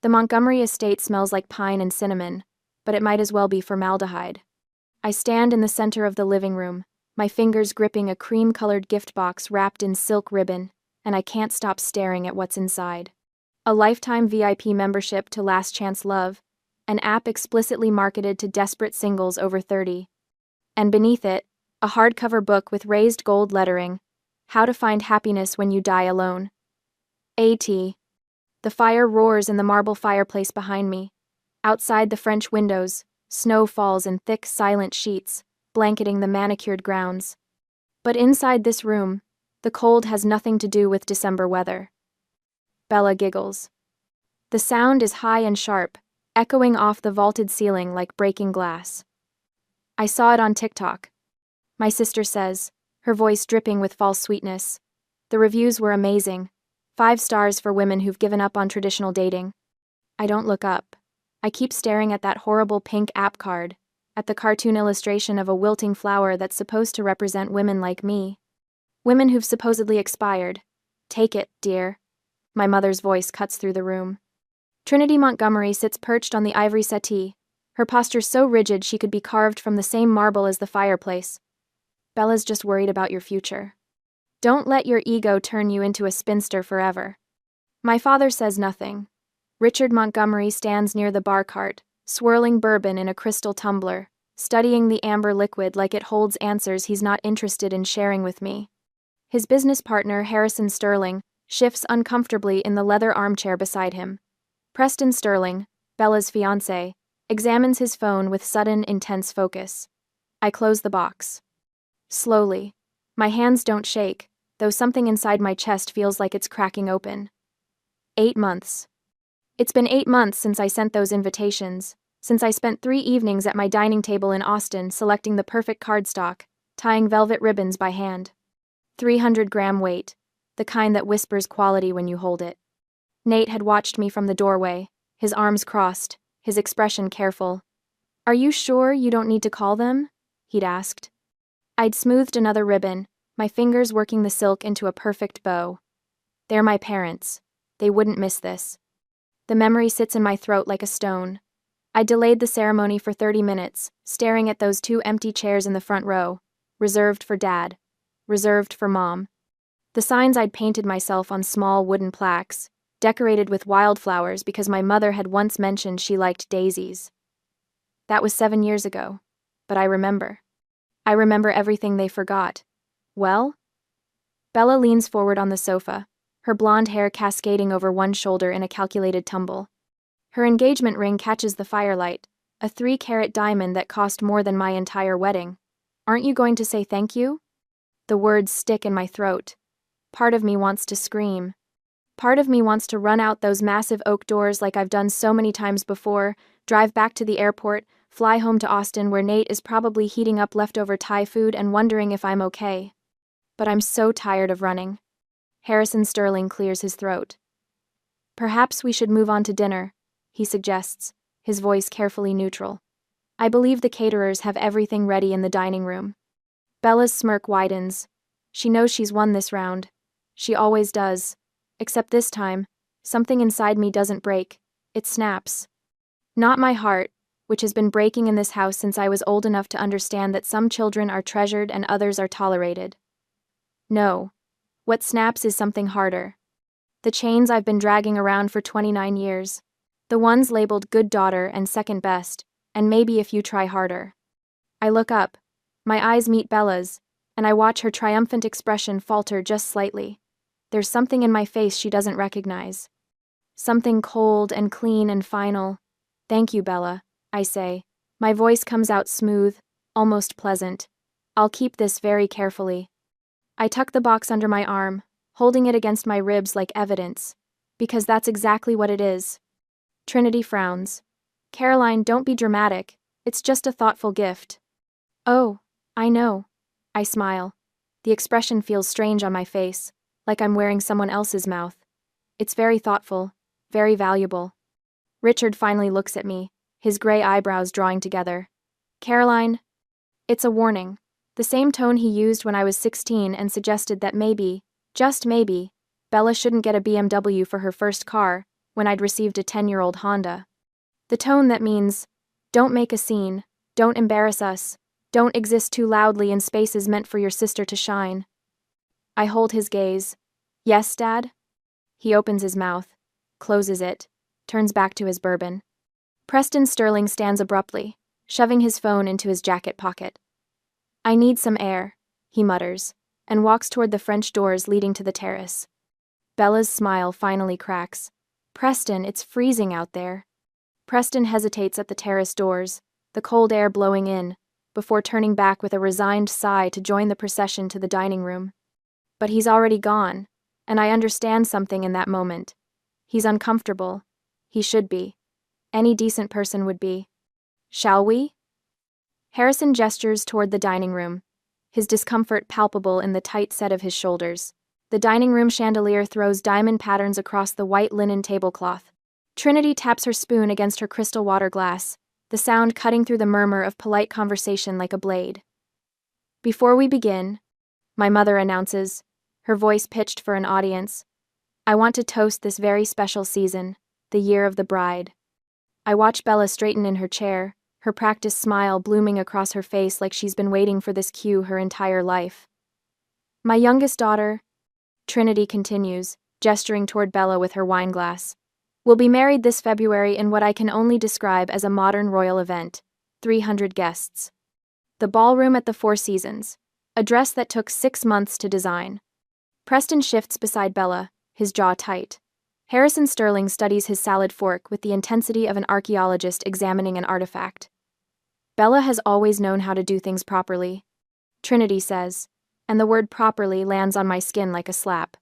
The Montgomery estate smells like pine and cinnamon, but it might as well be formaldehyde. I stand in the center of the living room, my fingers gripping a cream-colored gift box wrapped in silk ribbon, and I can't stop staring at what's inside. A lifetime VIP membership to Last Chance Love, an app explicitly marketed to desperate singles over 30. And beneath it, a hardcover book with raised gold lettering, How to Find Happiness When You Die Alone. A.T. The fire roars in the marble fireplace behind me. Outside the French windows, snow falls in thick, silent sheets, blanketing the manicured grounds. But inside this room, the cold has nothing to do with December weather. Bella giggles. The sound is high and sharp, echoing off the vaulted ceiling like breaking glass. I saw it on TikTok. My sister says, her voice dripping with false sweetness. The reviews were amazing. 5 stars for women who've given up on traditional dating. I don't look up. I keep staring at that horrible pink app card, at the cartoon illustration of a wilting flower that's supposed to represent women like me. Women who've supposedly expired. Take it, dear. My mother's voice cuts through the room. Trinity Montgomery sits perched on the ivory settee, her posture so rigid she could be carved from the same marble as the fireplace. Bella's just worried about your future. Don't let your ego turn you into a spinster forever. My father says nothing. Richard Montgomery stands near the bar cart, swirling bourbon in a crystal tumbler, studying the amber liquid like it holds answers he's not interested in sharing with me. His business partner, Harrison Sterling, shifts uncomfortably in the leather armchair beside him. Preston Sterling, Bella's fiancé, examines his phone with sudden, intense focus. I close the box. Slowly. My hands don't shake, though something inside my chest feels like it's cracking open. 8 months. It's been 8 months since I sent those invitations, since I spent 3 evenings at my dining table in Austin selecting the perfect cardstock, tying velvet ribbons by hand. 300-gram weight, the kind that whispers quality when you hold it. Nate had watched me from the doorway, his arms crossed, his expression careful. "Are you sure you don't need to call them?" he'd asked. I'd smoothed another ribbon, my fingers working the silk into a perfect bow. They're my parents. They wouldn't miss this. The memory sits in my throat like a stone. I delayed the ceremony for 30 minutes, staring at those 2 empty chairs in the front row, reserved for Dad, reserved for Mom. The signs I'd painted myself on small wooden plaques, decorated with wildflowers because my mother had once mentioned she liked daisies. That was 7 years ago, but I remember. I remember everything they forgot. Well? Bella leans forward on the sofa, her blonde hair cascading over one shoulder in a calculated tumble. Her engagement ring catches the firelight, a 3-carat diamond that cost more than my entire wedding. Aren't you going to say thank you? The words stick in my throat. Part of me wants to scream. Part of me wants to run out those massive oak doors like I've done so many times before, drive back to the airport, fly home to Austin where Nate is probably heating up leftover Thai food and wondering if I'm okay. But I'm so tired of running. Harrison Sterling clears his throat. "Perhaps we should move on to dinner," he suggests, his voice carefully neutral. "I believe the caterers have everything ready in the dining room." Bella's smirk widens. She knows she's won this round. She always does. Except this time, something inside me doesn't break. It snaps. Not my heart, which has been breaking in this house since I was old enough to understand that some children are treasured and others are tolerated. No. What snaps is something harder. The chains I've been dragging around for 29 years. The ones labeled good daughter and second best, and maybe if you try harder. I look up. My eyes meet Bella's, and I watch her triumphant expression falter just slightly. There's something in my face she doesn't recognize. Something cold and clean and final. "Thank you, Bella," I say. My voice comes out smooth, almost pleasant. "I'll keep this very carefully." I tuck the box under my arm, holding it against my ribs like evidence, because that's exactly what it is. Trinity frowns. "Caroline, don't be dramatic. It's just a thoughtful gift." "Oh, I know." I smile. The expression feels strange on my face, like I'm wearing someone else's mouth. It's very thoughtful, very valuable. Richard finally looks at me, his gray eyebrows drawing together. "Caroline." It's a warning, the same tone he used when I was 16 and suggested that maybe, just maybe, Bella shouldn't get a BMW for her first car, when I'd received a 10-year-old Honda. The tone that means, don't make a scene, don't embarrass us, don't exist too loudly in spaces meant for your sister to shine. I hold his gaze. Yes, Dad? He opens his mouth, closes it, turns back to his bourbon. Preston Sterling stands abruptly, shoving his phone into his jacket pocket. I need some air, he mutters, and walks toward the French doors leading to the terrace. Bella's smile finally cracks. Preston, it's freezing out there. Preston hesitates at the terrace doors, the cold air blowing in, before turning back with a resigned sigh to join the procession to the dining room. But he's already gone, and I understand something in that moment. He's uncomfortable. He should be. Any decent person would be. Shall we? Harrison gestures toward the dining room, his discomfort palpable in the tight set of his shoulders. The dining room chandelier throws diamond patterns across the white linen tablecloth. Trinity taps her spoon against her crystal water glass, the sound cutting through the murmur of polite conversation like a blade. Before we begin, my mother announces, her voice pitched for an audience, I want to toast this very special season, the year of the bride. I watch Bella straighten in her chair, her practiced smile blooming across her face like she's been waiting for this cue her entire life. My youngest daughter, Trinity continues, gesturing toward Bella with her wine glass, will be married this February in what I can only describe as a modern royal event, 300 guests. The ballroom at the Four Seasons, a dress that took 6 months to design. Preston shifts beside Bella, his jaw tight. Harrison Sterling studies his salad fork with the intensity of an archaeologist examining an artifact. Bella has always known how to do things properly, Trinity says, and the word properly lands on my skin like a slap.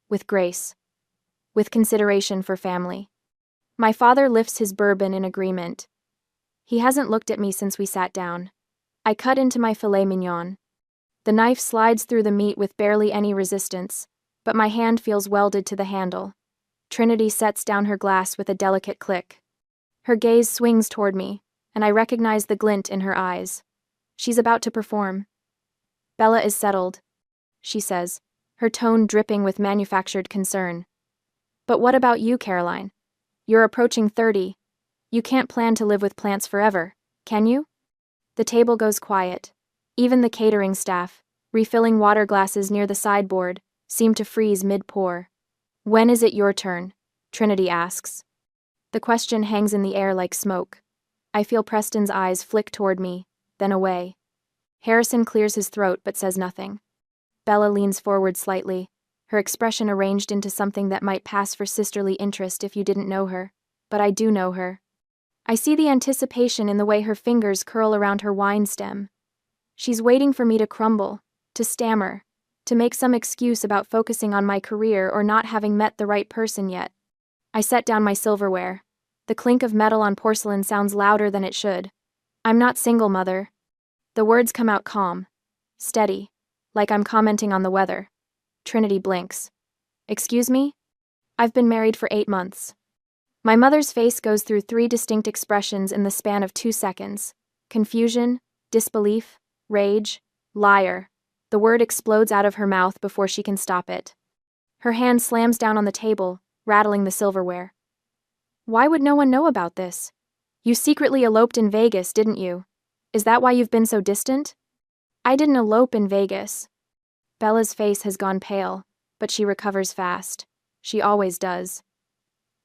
With grace. With consideration for family. My father lifts his bourbon in agreement. He hasn't looked at me since we sat down. I cut into my filet mignon. The knife slides through the meat with barely any resistance, but my hand feels welded to the handle. Trinity sets down her glass with a delicate click. Her gaze swings toward me, and I recognize the glint in her eyes. She's about to perform. Bella is settled, she says, her tone dripping with manufactured concern. But what about you, Caroline? You're approaching 30. You can't plan to live with plants forever, can you? The table goes quiet. Even the catering staff, refilling water glasses near the sideboard, seem to freeze mid-pour. When is it your turn? Trinity asks. The question hangs in the air like smoke. I feel Preston's eyes flick toward me, then away. Harrison clears his throat but says nothing. Bella leans forward slightly, her expression arranged into something that might pass for sisterly interest if you didn't know her, but I do know her. I see the anticipation in the way her fingers curl around her wine stem. She's waiting for me to crumble, to stammer, to make some excuse about focusing on my career or not having met the right person yet. I set down my silverware. The clink of metal on porcelain sounds louder than it should. I'm not single, Mother. The words come out calm, steady, like I'm commenting on the weather. Trinity blinks. Excuse me? I've been married for 8 months. My mother's face goes through 3 distinct expressions in the span of 2 seconds. Confusion, disbelief, rage, liar. The word explodes out of her mouth before she can stop it. Her hand slams down on the table, rattling the silverware. Why would no one know about this? You secretly eloped in Vegas, didn't you? Is that why you've been so distant? I didn't elope in Vegas. Bella's face has gone pale, but she recovers fast. She always does.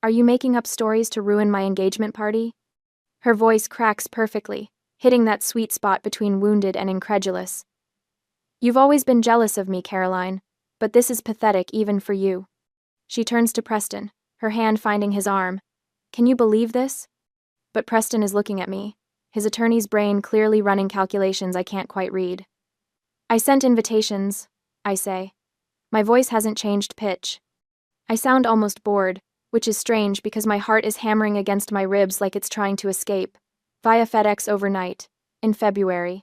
Are you making up stories to ruin my engagement party? Her voice cracks perfectly, hitting that sweet spot between wounded and incredulous. You've always been jealous of me, Caroline, but this is pathetic even for you. She turns to Preston, her hand finding his arm. Can you believe this? But Preston is looking at me, his attorney's brain clearly running calculations I can't quite read. I sent invitations, I say. My voice hasn't changed pitch. I sound almost bored, which is strange because my heart is hammering against my ribs like it's trying to escape. Via FedEx overnight, in February.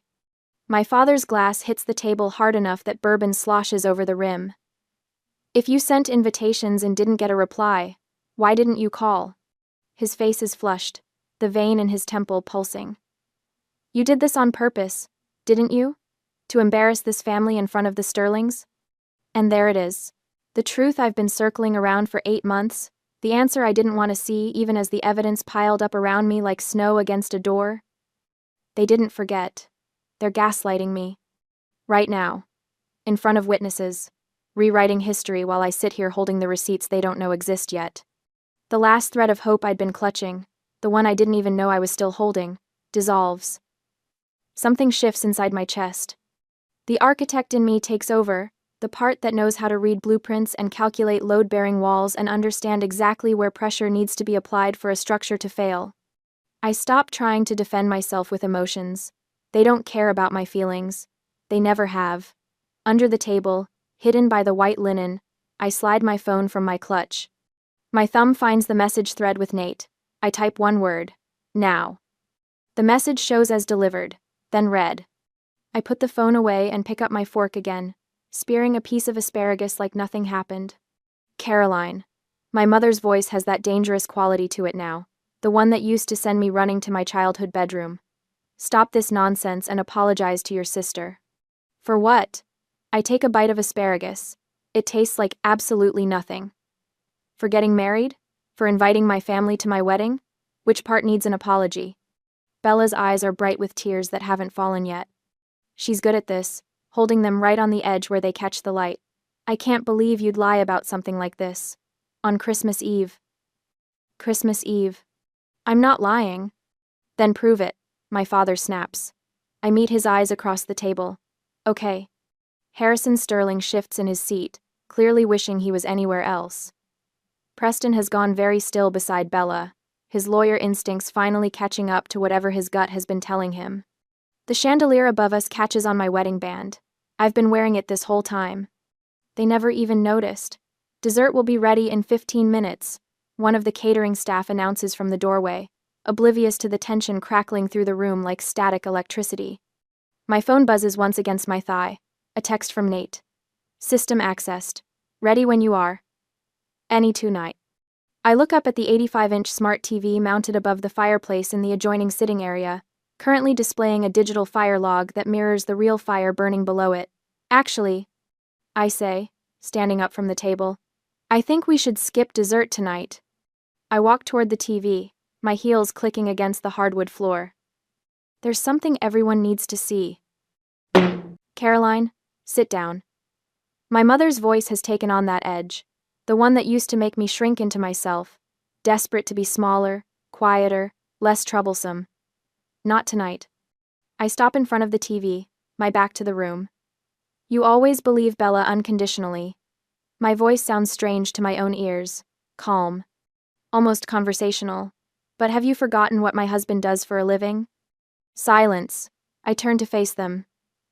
My father's glass hits the table hard enough that bourbon sloshes over the rim. If you sent invitations and didn't get a reply, why didn't you call? His face is flushed, the vein in his temple pulsing. You did this on purpose, didn't you? To embarrass this family in front of the Sterlings? And there it is. The truth I've been circling around for 8 months, The answer I didn't want to see, even as the evidence piled up around me like snow against a door. They didn't forget. They're gaslighting me. Right now. In front of witnesses. Rewriting history while I sit here holding the receipts they don't know exist yet. The last thread of hope I'd been clutching, the one I didn't even know I was still holding, dissolves. Something shifts inside my chest. The architect in me takes over, the part that knows how to read blueprints and calculate load-bearing walls and understand exactly where pressure needs to be applied for a structure to fail. I stop trying to defend myself with emotions. They don't care about my feelings. They never have. Under the table, hidden by the white linen, I slide my phone from my clutch. My thumb finds the message thread with Nate. I type one word. Now. The message shows as delivered, then read. I put the phone away and pick up my fork again, spearing a piece of asparagus like nothing happened. Caroline. My mother's voice has that dangerous quality to it now, the one that used to send me running to my childhood bedroom. Stop this nonsense and apologize to your sister. For what? I take a bite of asparagus. It tastes like absolutely nothing. For getting married? For inviting my family to my wedding? Which part needs an apology? Bella's eyes are bright with tears that haven't fallen yet. She's good at this, holding them right on the edge where they catch the light. I can't believe you'd lie about something like this. On Christmas Eve. Christmas Eve. I'm not lying. Then prove it, my father snaps. I meet his eyes across the table. Okay. Harrison Sterling shifts in his seat, clearly wishing he was anywhere else. Preston has gone very still beside Bella, his lawyer instincts finally catching up to whatever his gut has been telling him. The chandelier above us catches on my wedding band. I've been wearing it this whole time. They never even noticed. Dessert will be ready in 15 minutes, one of the catering staff announces from the doorway, oblivious to the tension crackling through the room like static electricity. My phone buzzes once against my thigh. A text from Nate. System accessed. Ready when you are. Any tonight. I look up at the 85-inch smart TV mounted above the fireplace in the adjoining sitting area, currently displaying a digital fire log that mirrors the real fire burning below it. Actually, I say, standing up from the table, I think we should skip dessert tonight. I walk toward the TV, my heels clicking against the hardwood floor. There's something everyone needs to see. Caroline, sit down. My mother's voice has taken on that edge, the one that used to make me shrink into myself, desperate to be smaller, quieter, less troublesome. Not tonight. I stop in front of the TV, my back to the room. You always believe Bella unconditionally. My voice sounds strange to my own ears, calm, almost conversational. But have you forgotten what my husband does for a living? Silence. I turn to face them.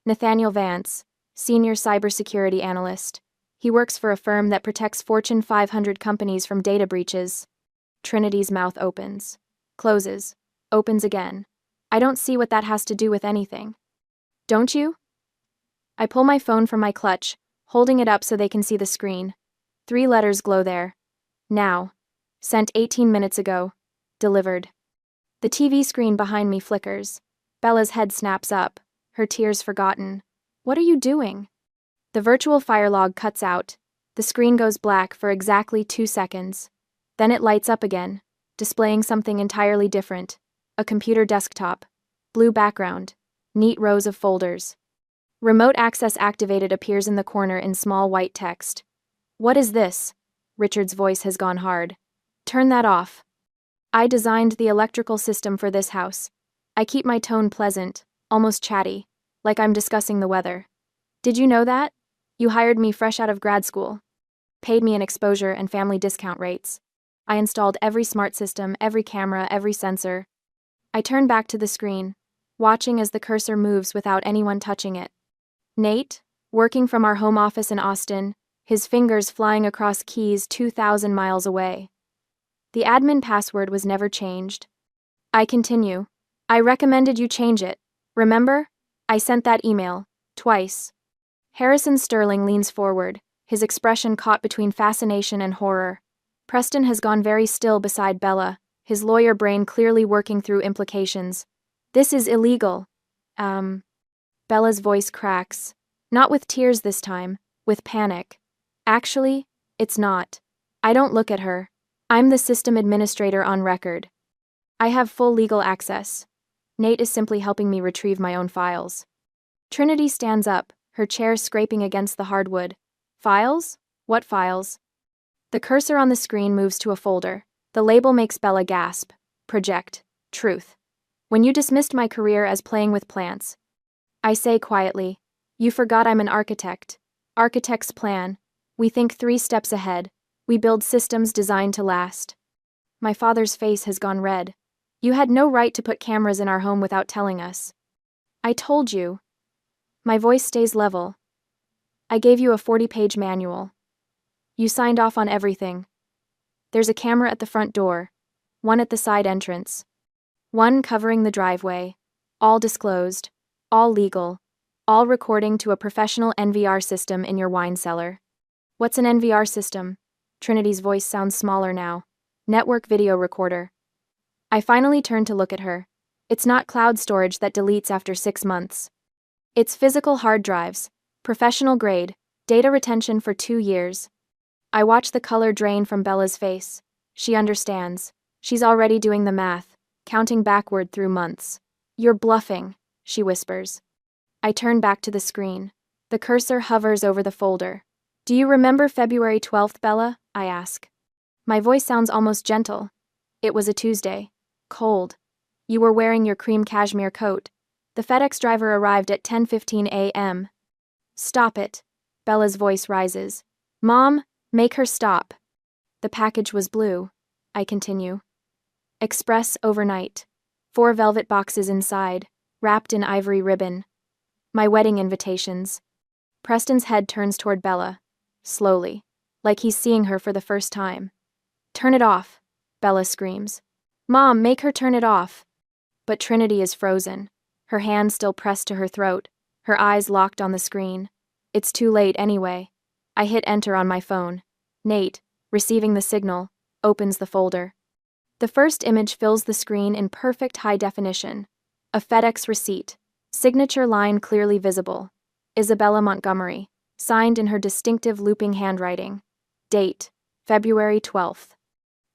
Nathaniel Vance, senior cybersecurity analyst. He works for a firm that protects Fortune 500 companies from data breaches. Trinity's mouth opens, closes, opens again. I don't see what that has to do with anything. Don't you? I pull my phone from my clutch, holding it up so they can see the screen. 3 letters glow there. Now. Sent 18 minutes ago. Delivered. The TV screen behind me flickers. Bella's head snaps up, her tears forgotten. What are you doing? The virtual fire log cuts out. The screen goes black for exactly 2 seconds. Then it lights up again, displaying something entirely different. A computer desktop. Blue background. Neat rows of folders. Remote access activated appears in the corner in small white text. What is this? Richard's voice has gone hard. Turn that off. I designed the electrical system for this house. I keep my tone pleasant, almost chatty, like I'm discussing the weather. Did you know that? You hired me fresh out of grad school. Paid me an exposure and family discount rates. I installed every smart system, every camera, every sensor. I turn back to the screen, watching as the cursor moves without anyone touching it. Nate, working from our home office in Austin, his fingers flying across keys 2,000 miles away. The admin password was never changed. I continue. I recommended you change it. Remember? I sent that email. Twice. Harrison Sterling leans forward, his expression caught between fascination and horror. Preston has gone very still beside Bella, his lawyer brain clearly working through implications. This is illegal. Bella's voice cracks. Not with tears this time, with panic. Actually, it's not. I don't look at her. I'm the system administrator on record. I have full legal access. Nate is simply helping me retrieve my own files. Trinity stands up, her chair scraping against the hardwood. Files? What files? The cursor on the screen moves to a folder. The label makes Bella gasp. Project. Truth. When you dismissed my career as playing with plants. I say quietly, you forgot I'm an architect. Architects plan. We think 3 steps ahead. We build systems designed to last. My father's face has gone red. You had no right to put cameras in our home without telling us. I told you. My voice stays level. I gave you a 40-page manual. You signed off on everything. There's a camera at the front door, one at the side entrance, one covering the driveway, all disclosed, all legal, all recording to a professional NVR system in your wine cellar. What's an NVR system? Trinity's voice sounds smaller now. Network video recorder. I finally turn to look at her. It's not cloud storage that deletes after 6 months. It's physical hard drives, professional grade, data retention for 2 years. I watch the color drain from Bella's face. She understands. She's already doing the math, counting backward through months. You're bluffing, she whispers. I turn back to the screen. The cursor hovers over the folder. Do you remember February 12th, Bella? I ask. My voice sounds almost gentle. It was a Tuesday. Cold. You were wearing your cream cashmere coat. The FedEx driver arrived at 10:15 a.m. Stop it. Bella's voice rises. Mom, make her stop. The package was blue. I continue. Express overnight. 4 velvet boxes inside, wrapped in ivory ribbon. My wedding invitations. Preston's head turns toward Bella, slowly, like he's seeing her for the first time. Turn it off, Bella screams. Mom, make her turn it off. But Trinity is frozen, her hand still pressed to her throat, her eyes locked on the screen. It's too late anyway. I hit enter on my phone. Nate, receiving the signal, opens the folder. The first image fills the screen in perfect high definition. A FedEx receipt, signature line clearly visible. Isabella Montgomery, signed in her distinctive looping handwriting. Date, February 12th.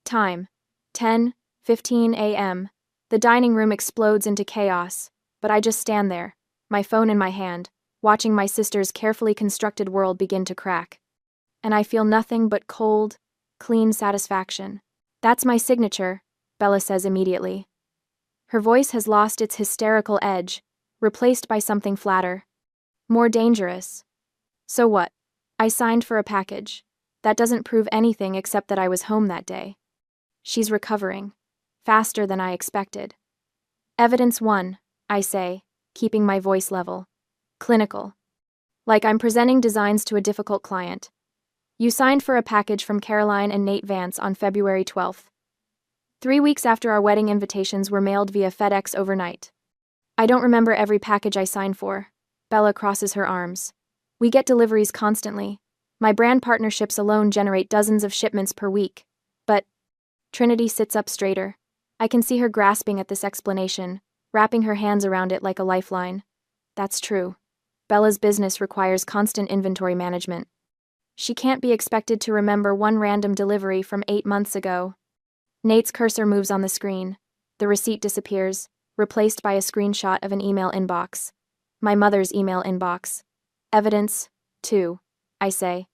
Time, 10:15 a.m. The dining room explodes into chaos, but I just stand there, my phone in my hand, watching my sister's carefully constructed world begin to crack. And I feel nothing but cold, clean satisfaction. That's my signature, Bella says immediately. Her voice has lost its hysterical edge, replaced by something flatter. More dangerous. So what? I signed for a package. That doesn't prove anything except that I was home that day. She's recovering. Faster than I expected. Evidence 1, I say, keeping my voice level. Clinical. Like I'm presenting designs to a difficult client. You signed for a package from Caroline and Nate Vance on February 12th. 3 weeks after our wedding invitations were mailed via FedEx overnight. I don't remember every package I signed for. Bella crosses her arms. We get deliveries constantly. My brand partnerships alone generate dozens of shipments per week. But Trinity sits up straighter. I can see her grasping at this explanation, wrapping her hands around it like a lifeline. That's true. Bella's business requires constant inventory management. She can't be expected to remember one random delivery from 8 months ago. Nate's cursor moves on the screen. The receipt disappears, replaced by a screenshot of an email inbox. My mother's email inbox. Evidence 2, I say.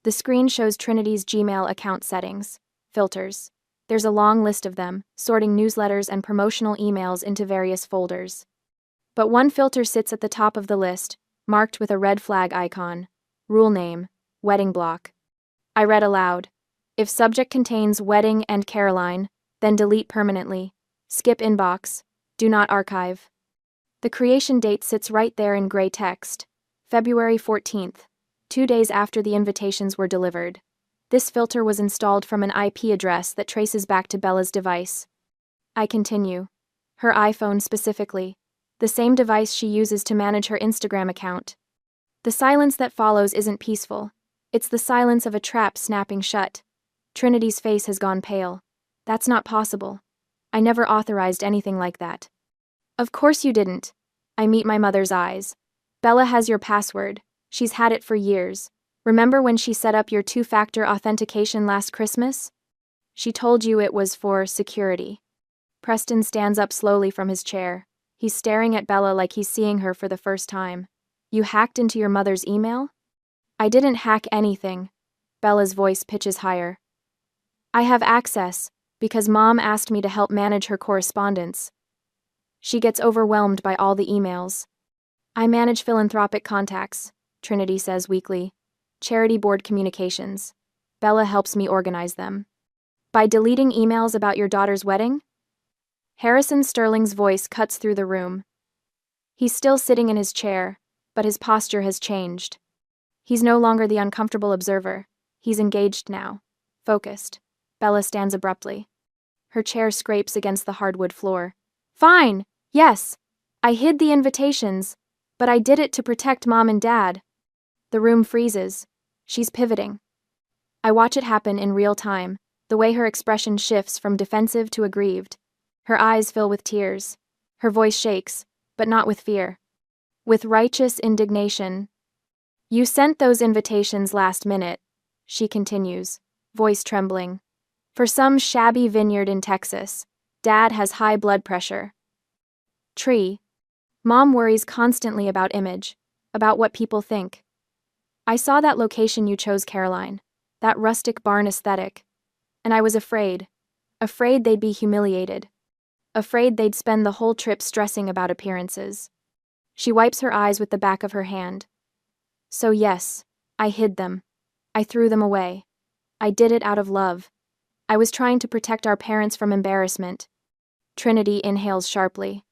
The screen shows Trinity's Gmail account settings. Filters. There's a long list of them, sorting newsletters and promotional emails into various folders. But one filter sits at the top of the list, marked with a red flag icon. Rule name, wedding block. I read aloud. If subject contains wedding and Caroline, then delete permanently. Skip inbox. Do not archive. The creation date sits right there in gray text. February 14th, 2 days after the invitations were delivered. This filter was installed from an IP address that traces back to Bella's device. I continue. Her iPhone specifically. The same device she uses to manage her Instagram account. The silence that follows isn't peaceful. It's the silence of a trap snapping shut. Trinity's face has gone pale. That's not possible. I never authorized anything like that. Of course you didn't. I meet my mother's eyes. Bella has your password. She's had it for years. Remember when she set up your 2-factor authentication last Christmas? She told you it was for security. Preston stands up slowly from his chair. He's staring at Bella like he's seeing her for the first time. You hacked into your mother's email? I didn't hack anything. Bella's voice pitches higher. I have access, because Mom asked me to help manage her correspondence. She gets overwhelmed by all the emails. I manage philanthropic contacts, Trinity says weakly. Charity board communications. Bella helps me organize them. By deleting emails about your daughter's wedding? Harrison Sterling's voice cuts through the room. He's still sitting in his chair, but his posture has changed. He's no longer the uncomfortable observer. He's engaged now. Focused. Bella stands abruptly. Her chair scrapes against the hardwood floor. Fine, yes. I hid the invitations, but I did it to protect Mom and Dad. The room freezes. She's pivoting. I watch it happen in real time, the way her expression shifts from defensive to aggrieved. Her eyes fill with tears. Her voice shakes, but not with fear. With righteous indignation. You sent those invitations last minute, she continues, voice trembling. For some shabby vineyard in Texas. Dad has high blood pressure. Tree. Mom worries constantly about image, about what people think. I saw that location you chose, Caroline, that rustic barn aesthetic, and I was afraid they'd be humiliated, afraid they'd spend the whole trip stressing about appearances. She wipes her eyes with the back of her hand. So yes, I hid them. I threw them away. I did it out of love. I was trying to protect our parents from embarrassment. Trinity inhales sharply.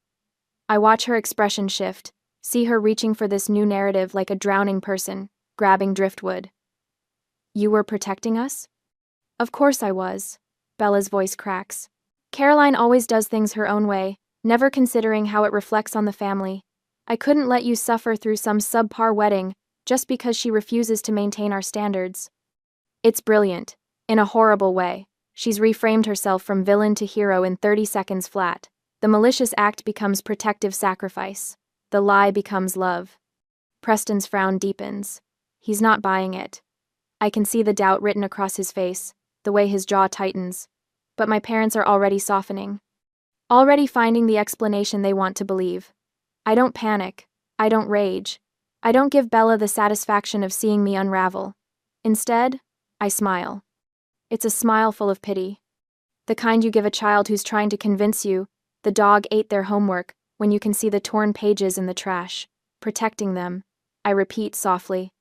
I watch her expression shift, see her reaching for this new narrative like a drowning person, grabbing driftwood. You were protecting us? Of course I was. Bella's voice cracks. Caroline always does things her own way, never considering how it reflects on the family. I couldn't let you suffer through some subpar wedding just because she refuses to maintain our standards. It's brilliant, in a horrible way. She's reframed herself from villain to hero in 30 seconds flat. The malicious act becomes protective sacrifice. The lie becomes love. Preston's frown deepens. He's not buying it. I can see the doubt written across his face, the way his jaw tightens. But my parents are already softening. Already finding the explanation they want to believe. I don't panic. I don't rage. I don't give Bella the satisfaction of seeing me unravel. Instead, I smile. It's a smile full of pity. The kind you give a child who's trying to convince you the dog ate their homework when you can see the torn pages in the trash. Protecting them. I repeat softly.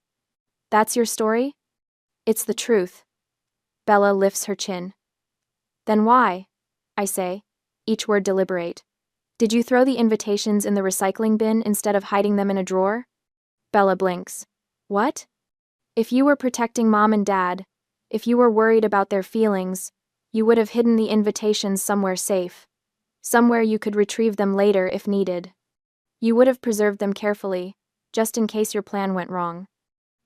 That's your story? It's the truth. Bella lifts her chin. Then why? I say, each word deliberate. Did you throw the invitations in the recycling bin instead of hiding them in a drawer? Bella blinks. What? If you were protecting Mom and Dad, if you were worried about their feelings, you would have hidden the invitations somewhere safe. Somewhere you could retrieve them later if needed. You would have preserved them carefully, just in case your plan went wrong.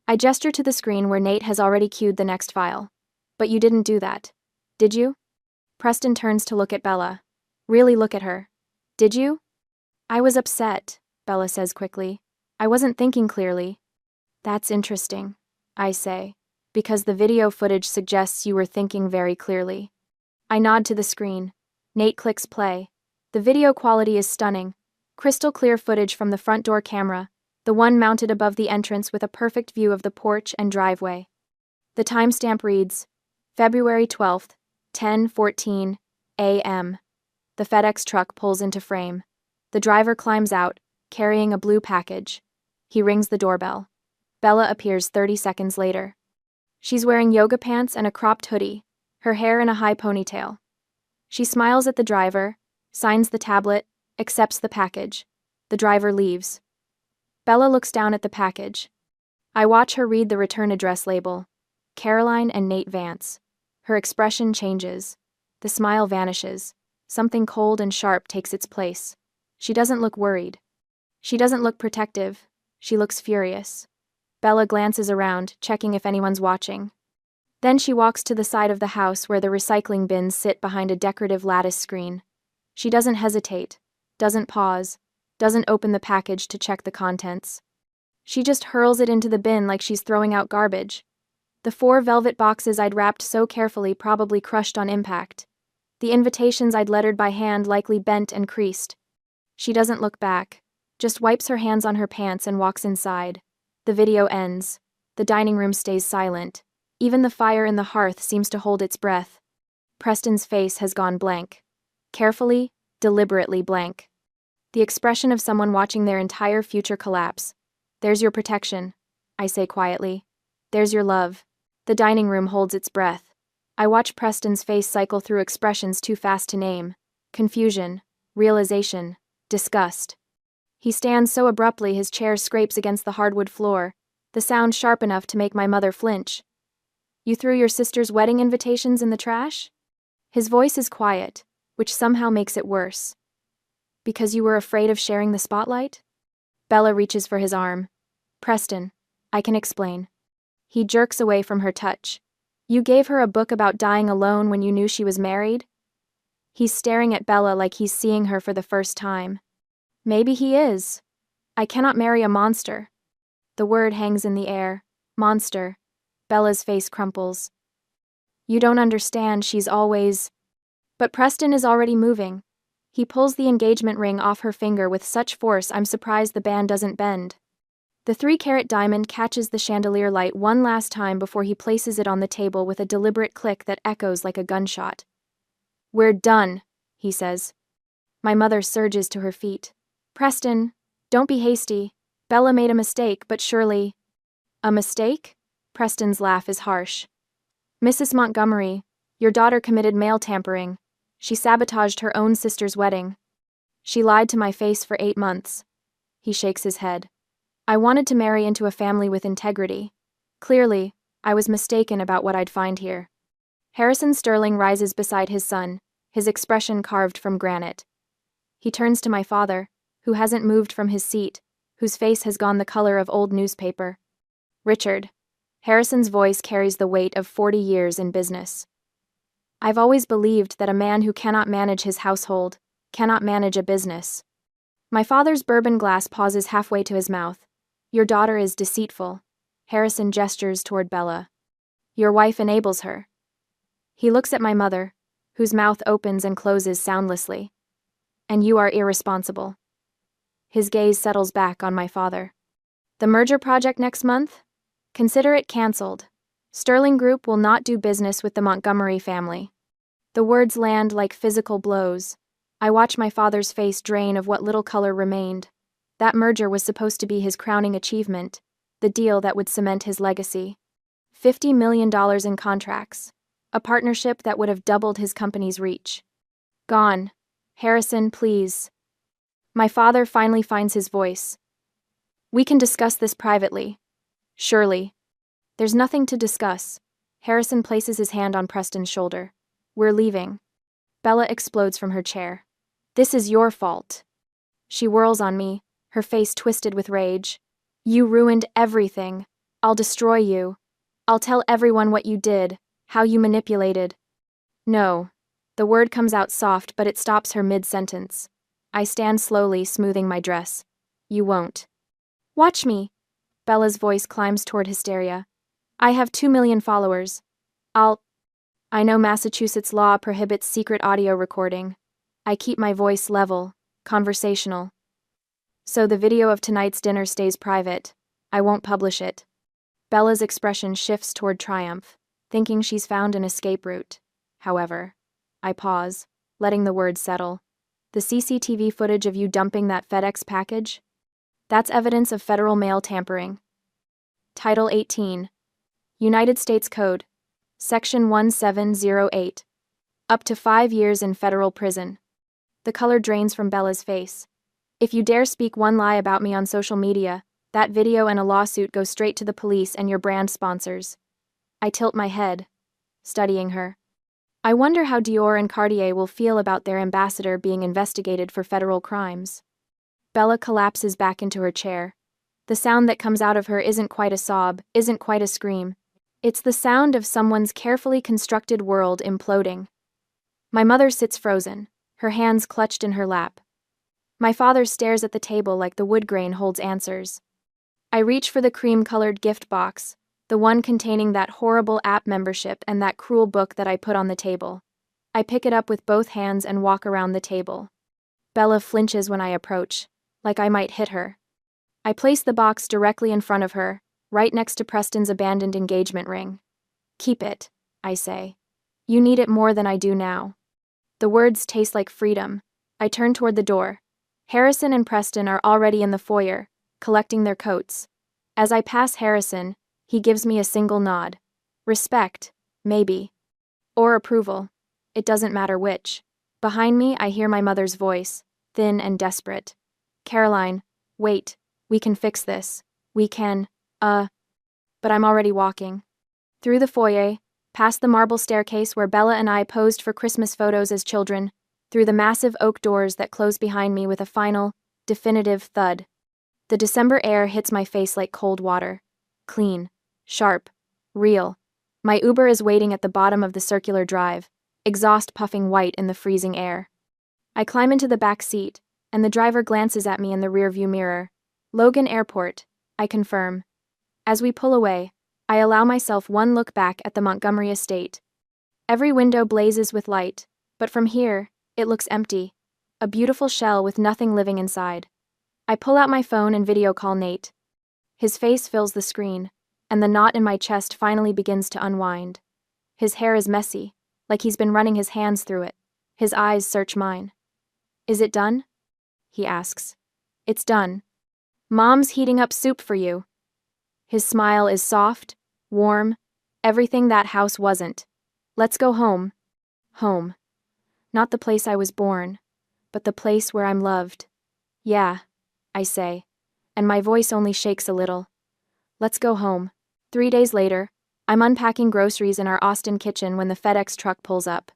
I gesture to the screen where Nate has already queued the next file. But you didn't do that. Did you? Preston turns to look at Bella. Really look at her. Did you? I was upset, Bella says quickly. I wasn't thinking clearly. That's interesting, I say, because the video footage suggests you were thinking very clearly. I nod to the screen. Nate clicks play. The video quality is stunning. Crystal clear footage from the front door camera, the one mounted above the entrance with a perfect view of the porch and driveway. The timestamp reads, February 12th, 10:14 a.m. The FedEx truck pulls into frame. The driver climbs out, carrying a blue package. He rings the doorbell. Bella appears 30 seconds later. She's wearing yoga pants and a cropped hoodie, her hair in a high ponytail. She smiles at the driver, signs the tablet, accepts the package. The driver leaves. Bella looks down at the package. I watch her read the return address label. Caroline and Nate Vance. Her expression changes. The smile vanishes. Something cold and sharp takes its place. She doesn't look worried. She doesn't look protective. She looks furious. Bella glances around, checking if anyone's watching. Then she walks to the side of the house where the recycling bins sit behind a decorative lattice screen. She doesn't hesitate, doesn't pause, doesn't open the package to check the contents. She just hurls it into the bin like she's throwing out garbage. The 4 velvet boxes I'd wrapped so carefully probably crushed on impact. The invitations I'd lettered by hand likely bent and creased. She doesn't look back, just wipes her hands on her pants and walks inside. The video ends. The dining room stays silent. Even the fire in the hearth seems to hold its breath. Preston's face has gone blank. Carefully, deliberately blank. The expression of someone watching their entire future collapse. There's your protection, I say quietly. There's your love. The dining room holds its breath. I watch Preston's face cycle through expressions too fast to name. Confusion, realization, disgust. He stands so abruptly his chair scrapes against the hardwood floor, the sound sharp enough to make my mother flinch. You threw your sister's wedding invitations in the trash? His voice is quiet, which somehow makes it worse. Because you were afraid of sharing the spotlight? Bella reaches for his arm. Preston, I can explain. He jerks away from her touch. You gave her a book about dying alone when you knew she was married? He's staring at Bella like he's seeing her for the first time. Maybe he is. I cannot marry a monster. The word hangs in the air. Monster. Bella's face crumples. You don't understand, she's always... But Preston is already moving. He pulls the engagement ring off her finger with such force I'm surprised the band doesn't bend. The 3-carat diamond catches the chandelier light one last time before he places it on the table with a deliberate click that echoes like a gunshot. We're done, he says. My mother surges to her feet. Preston, don't be hasty. Bella made a mistake, but surely... A mistake? Preston's laugh is harsh. Mrs. Montgomery, your daughter committed mail tampering. She sabotaged her own sister's wedding. She lied to my face for 8 months. He shakes his head. I wanted to marry into a family with integrity. Clearly, I was mistaken about what I'd find here. Harrison Sterling rises beside his son, his expression carved from granite. He turns to my father, who hasn't moved from his seat, whose face has gone the color of old newspaper. Richard. Harrison's voice carries the weight of 40 years in business. I've always believed that a man who cannot manage his household cannot manage a business. My father's bourbon glass pauses halfway to his mouth. Your daughter is deceitful. Harrison gestures toward Bella. Your wife enables her. He looks at my mother, whose mouth opens and closes soundlessly. And you are irresponsible. His gaze settles back on my father. The merger project next month? Consider it cancelled. Sterling Group will not do business with the Montgomery family. The words land like physical blows. I watch my father's face drain of what little color remained. That merger was supposed to be his crowning achievement, the deal that would cement his legacy. $50 million in contracts. A partnership that would have doubled his company's reach. Gone. Harrison, please. My father finally finds his voice. We can discuss this privately. Surely. There's nothing to discuss. Harrison places his hand on Preston's shoulder. We're leaving. Bella explodes from her chair. This is your fault. She whirls on me, her face twisted with rage. You ruined everything. I'll destroy you. I'll tell everyone what you did, how you manipulated. No. The word comes out soft, but it stops her mid-sentence. I stand slowly, smoothing my dress. You won't. Watch me. Bella's voice climbs toward hysteria. I have 2 million followers. I know Massachusetts law prohibits secret audio recording. I keep my voice level, conversational. So the video of tonight's dinner stays private. I won't publish it. Bella's expression shifts toward triumph, thinking she's found an escape route. However, I pause, letting the words settle. The CCTV footage of you dumping that FedEx package? That's evidence of federal mail tampering. Title 18. United States Code. Section 1708. Up to 5 years in federal prison. The color drains from Bella's face. If you dare speak one lie about me on social media, that video and a lawsuit go straight to the police and your brand sponsors. I tilt my head, studying her. I wonder how Dior and Cartier will feel about their ambassador being investigated for federal crimes. Bella collapses back into her chair. The sound that comes out of her isn't quite a sob, isn't quite a scream. It's the sound of someone's carefully constructed world imploding. My mother sits frozen, her hands clutched in her lap. My father stares at the table like the wood grain holds answers. I reach for the cream-colored gift box, The one containing that horrible app membership and that cruel book that I put on the table. I pick it up with both hands and walk around the table. Bella flinches when I approach, like I might hit her. I place the box directly in front of her, right next to Preston's abandoned engagement ring. Keep it, I say. You need it more than I do now. The words taste like freedom. I turn toward the door. Harrison and Preston are already in the foyer, collecting their coats. As I pass Harrison, he gives me a single nod. Respect, maybe. Or approval. It doesn't matter which. Behind me, I hear my mother's voice, thin and desperate. Caroline, wait. We can fix this. We can, But I'm already walking. Through the foyer, past the marble staircase where Bella and I posed for Christmas photos as children, through the massive oak doors that close behind me with a final, definitive thud. The December air hits my face like cold water. Clean, sharp, real. My Uber is waiting at the bottom of the circular drive, exhaust puffing white in the freezing air. I climb into the back seat, and the driver glances at me in the rearview mirror. Logan Airport, I confirm. As we pull away, I allow myself one look back at the Montgomery estate. Every window blazes with light, but from here, it looks empty. A beautiful shell with nothing living inside. I pull out my phone and video call Nate. His face fills the screen, and the knot in my chest finally begins to unwind. His hair is messy, like he's been running his hands through it. His eyes search mine. Is it done? He asks. It's done. Mom's heating up soup for you. His smile is soft, warm, everything that house wasn't. Let's go home. Home. Not the place I was born, but the place where I'm loved. Yeah, I say, and my voice only shakes a little. Let's go home. 3 days later, I'm unpacking groceries in our Austin kitchen when the FedEx truck pulls up.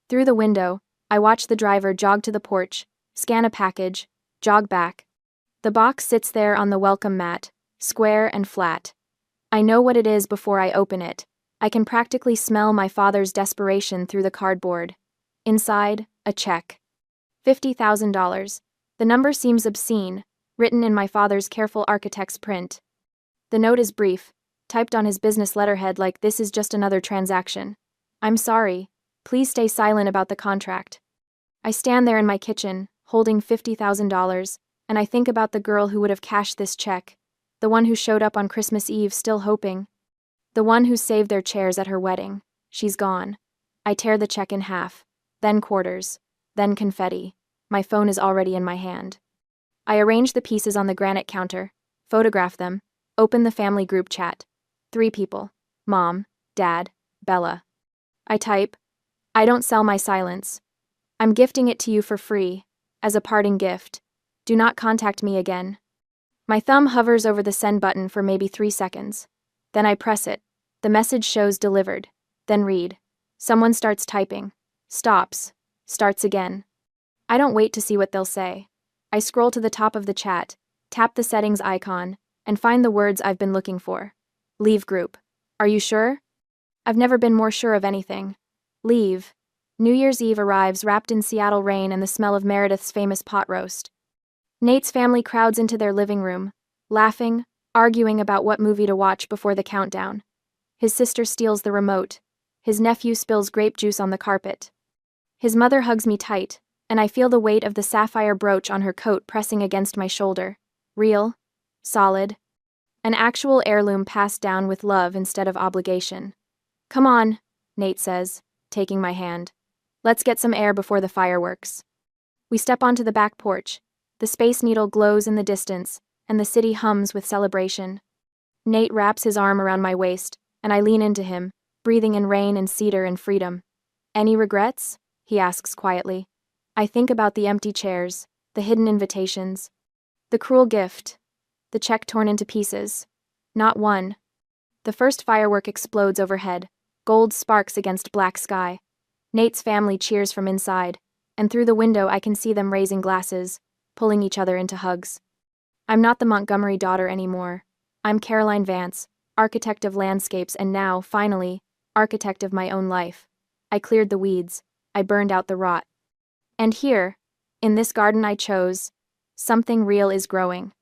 Through the window, I watch the driver jog to the porch, scan a package, jog back. The box sits there on the welcome mat, square and flat. I know what it is before I open it. I can practically smell my father's desperation through the cardboard. Inside, a check. $50,000. The number seems obscene, written in my father's careful architect's print. The note is brief, typed on his business letterhead like this is just another transaction. I'm sorry. Please stay silent about the contract. I stand there in my kitchen, holding $50,000, and I think about the girl who would have cashed this check, the one who showed up on Christmas Eve still hoping, the one who saved their chairs at her wedding. She's gone. I tear the check in half, then quarters, then confetti. My phone is already in my hand. I arrange the pieces on the granite counter, photograph them, open the family group chat. 3 people. Mom, Dad, Bella. I type, I don't sell my silence. I'm gifting it to you for free, as a parting gift. Do not contact me again. My thumb hovers over the send button for maybe 3 seconds. Then I press it. The message shows delivered. Then read. Someone starts typing. Stops. Starts again. I don't wait to see what they'll say. I scroll to the top of the chat, tap the settings icon, and find the words I've been looking for. Leave group. Are you sure? I've never been more sure of anything. Leave. New Year's Eve arrives wrapped in Seattle rain and the smell of Meredith's famous pot roast. Nate's family crowds into their living room, laughing, arguing about what movie to watch before the countdown. His sister steals the remote. His nephew spills grape juice on the carpet. His mother hugs me tight, and I feel the weight of the sapphire brooch on her coat pressing against my shoulder. Real. Solid. An actual heirloom passed down with love instead of obligation. Come on, Nate says, taking my hand. Let's get some air before the fireworks. We step onto the back porch. The Space Needle glows in the distance, and the city hums with celebration. Nate wraps his arm around my waist, and I lean into him, breathing in rain and cedar and freedom. Any regrets? He asks quietly. I think about the empty chairs, the hidden invitations, the cruel gift, the check torn into pieces. Not one. The first firework explodes overhead, gold sparks against black sky. Nate's family cheers from inside, and through the window I can see them raising glasses, pulling each other into hugs. I'm not the Montgomery daughter anymore. I'm Caroline Vance, architect of landscapes and now, finally, architect of my own life. I cleared the weeds. I burned out the rot. And here, in this garden I chose, something real is growing.